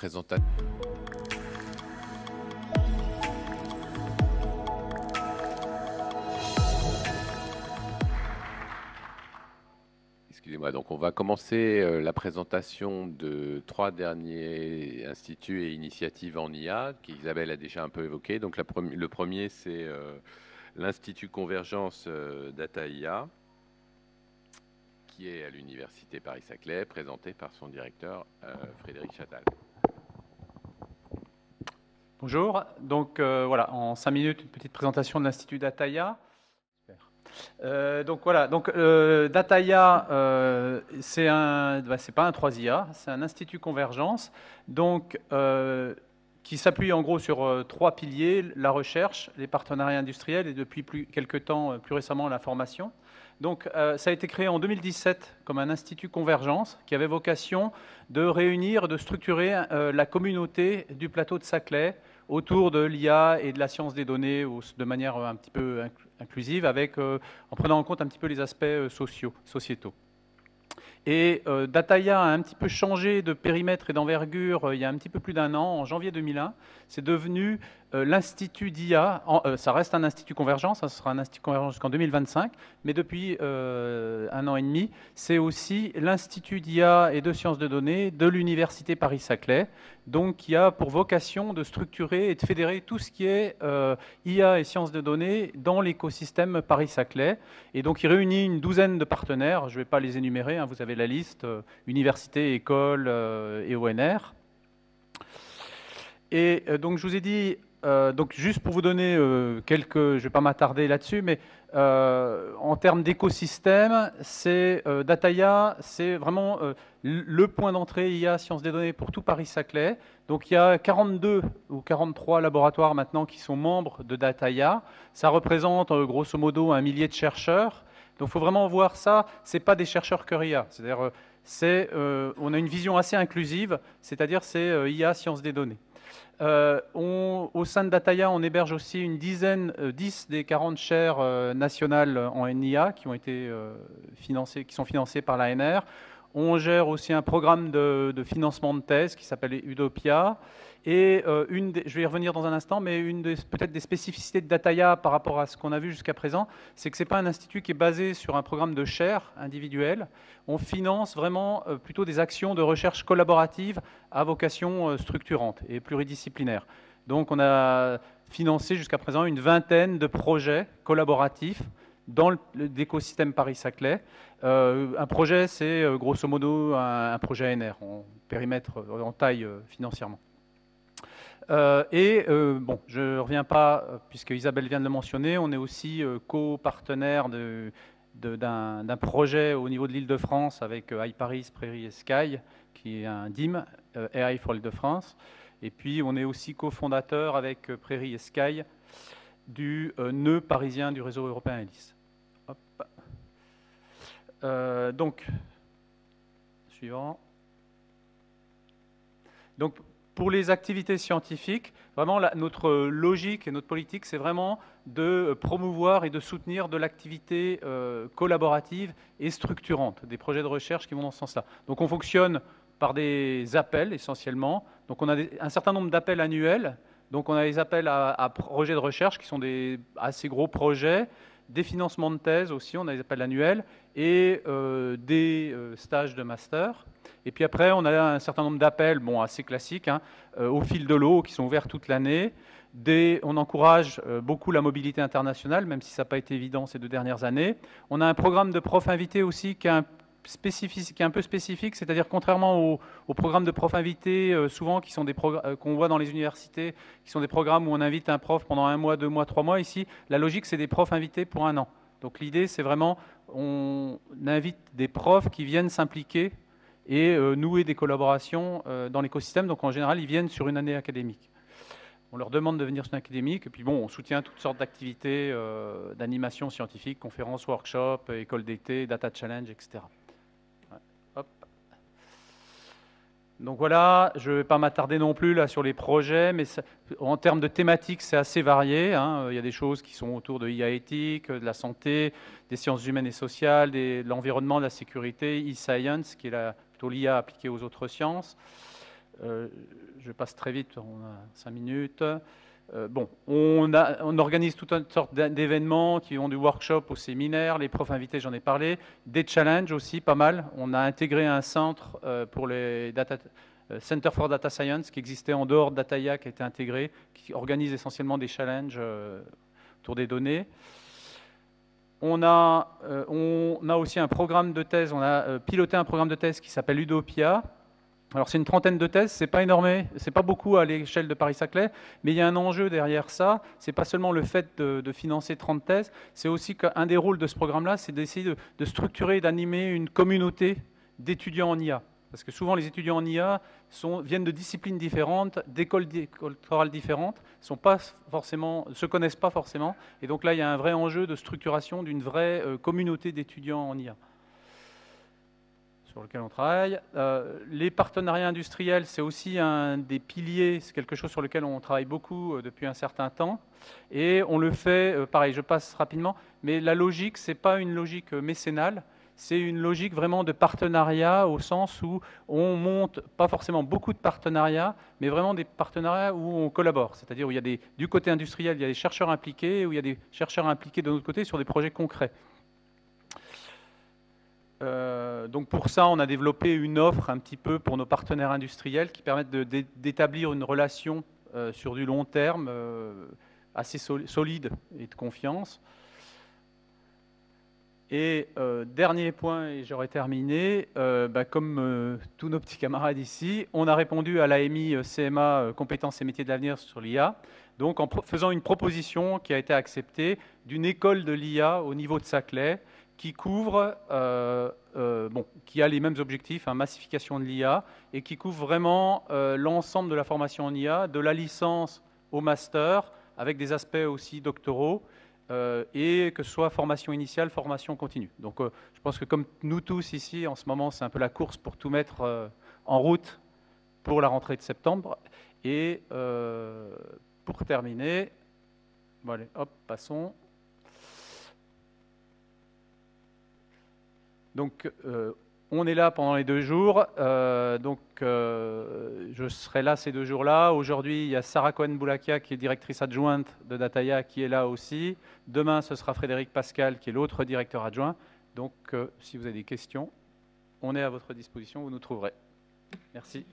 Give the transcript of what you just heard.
présentation. Excusez-moi, donc on va commencer la présentation de 3 derniers instituts et initiatives en IA qu'Isabelle a déjà un peu évoqué. Donc le premier, c'est l'Institut Convergence Data IA, qui est à l'Université Paris-Saclay, présenté par son directeur Frédéric Chattal. Bonjour, donc voilà, en 5 minutes, une petite présentation de l'Institut Dataia. Dataia, c'est pas un 3IA, c'est un institut convergence, donc qui s'appuie en gros sur 3 piliers, la recherche, les partenariats industriels et depuis quelques temps, plus récemment, la formation. Donc ça a été créé en 2017 comme un institut convergence qui avait vocation de réunir, de structurer la communauté du plateau de Saclay autour de l'IA et de la science des données de manière un petit peu inclusive, en prenant en compte un petit peu les aspects sociétaux. Et Dataia a un petit peu changé de périmètre et d'envergure il y a un petit peu plus d'1 an, en janvier 2001. C'est devenu l'Institut d'IA. Ça reste un institut convergence, ça sera un institut convergence jusqu'en 2025, mais depuis 1 an et demi, c'est aussi l'Institut d'IA et de sciences de données de l'Université Paris-Saclay, donc qui a pour vocation de structurer et de fédérer tout ce qui est IA et sciences de données dans l'écosystème Paris-Saclay. Et donc il réunit une douzaine de partenaires, je ne vais pas les énumérer, hein, vous avez la liste, universités, écoles et ONR. Et donc je vous ai dit, donc juste pour vous donner quelques, je ne vais pas m'attarder là-dessus, mais en termes d'écosystème, Dataia, c'est vraiment le point d'entrée IA sciences des données pour tout Paris-Saclay. Donc il y a 42 ou 43 laboratoires maintenant qui sont membres de Dataia. Ça représente grosso modo 1 millier de chercheurs. Donc il faut vraiment voir ça, ce n'est pas des chercheurs que IA. C'est-à-dire, on a une vision assez inclusive, c'est-à-dire c'est IA sciences des données. Au sein de Dataia, on héberge aussi une dizaine, 10 des 40 chaires nationales en NIA qui ont été qui sont financées par l'ANR. On gère aussi un programme de financement de thèse qui s'appelle Udopia. Et je vais y revenir dans un instant, mais peut-être des spécificités de Dataia par rapport à ce qu'on a vu jusqu'à présent, c'est que ce n'est pas un institut qui est basé sur un programme de chaires individuelles. On finance vraiment plutôt des actions de recherche collaborative à vocation structurante et pluridisciplinaire. Donc on a financé jusqu'à présent une vingtaine de projets collaboratifs dans l'écosystème Paris-Saclay. Un projet, c'est grosso modo un projet ANR, en périmètre, en taille financièrement. Bon, je ne reviens pas, puisque Isabelle vient de le mentionner, on est aussi copartenaire d'un projet au niveau de l'Île-de-France avec iParis, Prairie et Sky, qui est un DIM, AI for l'Île-de-France. Et puis, on est aussi cofondateur avec Prairie et Sky du nœud parisien du réseau européen ELIS. Donc, suivant. Donc, pour les activités scientifiques, vraiment notre logique et notre politique, c'est vraiment de promouvoir et de soutenir de l'activité collaborative et structurante, des projets de recherche qui vont dans ce sens-là. Donc on fonctionne par des appels essentiellement. Donc on a un certain nombre d'appels annuels. Donc on a des appels à projets de recherche qui sont des assez gros projets, des financements de thèse aussi, on a des appels annuels, et des stages de master. Et puis après, on a un certain nombre d'appels, bon, assez classiques, hein, au fil de l'eau, qui sont ouverts toute l'année. On encourage beaucoup la mobilité internationale, même si ça n'a pas été évident ces 2 dernières années. On a un programme de profs invités aussi qui est un peu spécifique, c'est-à-dire contrairement aux programmes de profs invités, souvent qui sont qu'on voit dans les universités, qui sont des programmes où on invite un prof pendant 1 mois, 2 mois, 3 mois. Ici, la logique, c'est des profs invités pour 1 an. Donc l'idée, c'est vraiment, on invite des profs qui viennent s'impliquer et nouer des collaborations dans l'écosystème. Donc en général, ils viennent sur une année académique. On leur demande de venir sur une académique, et puis bon, on soutient toutes sortes d'activités d'animation scientifique, conférences, workshops, écoles d'été, data challenge, etc. Ouais. Hop. Donc voilà, je ne vais pas m'attarder non plus là sur les projets, mais en termes de thématiques, c'est assez varié, hein. Il y a des choses qui sont autour de l'IA éthique, de la santé, des sciences humaines et sociales, de l'environnement, de la sécurité, e-science, qui est plutôt l'IA appliquée aux autres sciences. Je passe très vite, on a 5 minutes. Bon, on organise toute une sorte d'événements qui vont du workshop au séminaire, les profs invités, j'en ai parlé, des challenges aussi, pas mal. On a intégré un centre pour les Center for Data Science qui existait en dehors de Dataya, qui a été intégré, qui organise essentiellement des challenges autour des données. On a aussi un programme de thèse, on a piloté un programme de thèse qui s'appelle Udopia. Alors c'est une trentaine de thèses, c'est pas énorme, c'est pas beaucoup à l'échelle de Paris-Saclay, mais il y a un enjeu derrière ça. C'est pas seulement le fait de financer 30 thèses, c'est aussi qu'un des rôles de ce programme-là, c'est d'essayer de structurer et d'animer une communauté d'étudiants en IA. Parce que souvent les étudiants en IA viennent de disciplines différentes, d'écoles doctorales différentes, ne se connaissent pas forcément, et donc là il y a un vrai enjeu de structuration d'une vraie communauté d'étudiants en IA sur lequel on travaille. Les partenariats industriels, c'est aussi un des piliers, c'est quelque chose sur lequel on travaille beaucoup depuis un certain temps. Et on le fait, pareil, je passe rapidement, mais la logique, ce n'est pas une logique mécénale, c'est une logique vraiment de partenariat au sens où on monte pas forcément beaucoup de partenariats, mais vraiment des partenariats où on collabore. C'est-à-dire où il y a du côté industriel, il y a des chercheurs impliqués, où il y a des chercheurs impliqués de l'autre côté sur des projets concrets. Donc pour ça, on a développé une offre un petit peu pour nos partenaires industriels qui permettent d'établir une relation sur du long terme assez solide et de confiance. Et dernier point, et j'aurai terminé, comme tous nos petits camarades ici, on a répondu à l'AMI CMA Compétences et métiers de l'avenir sur l'IA, donc en faisant une proposition qui a été acceptée d'une école de l'IA au niveau de Saclay, qui couvre, qui a les mêmes objectifs, massification de l'IA, et qui couvre vraiment l'ensemble de la formation en IA, de la licence au master, avec des aspects aussi doctoraux, et que ce soit formation initiale, formation continue. Donc je pense que comme nous tous ici, en ce moment, c'est un peu la course pour tout mettre en route pour la rentrée de septembre. Et pour terminer, bon, allez, hop, passons. Donc, on est là pendant les 2 jours. Je serai là ces 2 jours-là. Aujourd'hui, il y a Sarah Cohen-Boulakia, qui est directrice adjointe de Dataya, qui est là aussi. Demain, ce sera Frédéric Pascal, qui est l'autre directeur adjoint. Donc, si vous avez des questions, on est à votre disposition, vous nous trouverez. Merci.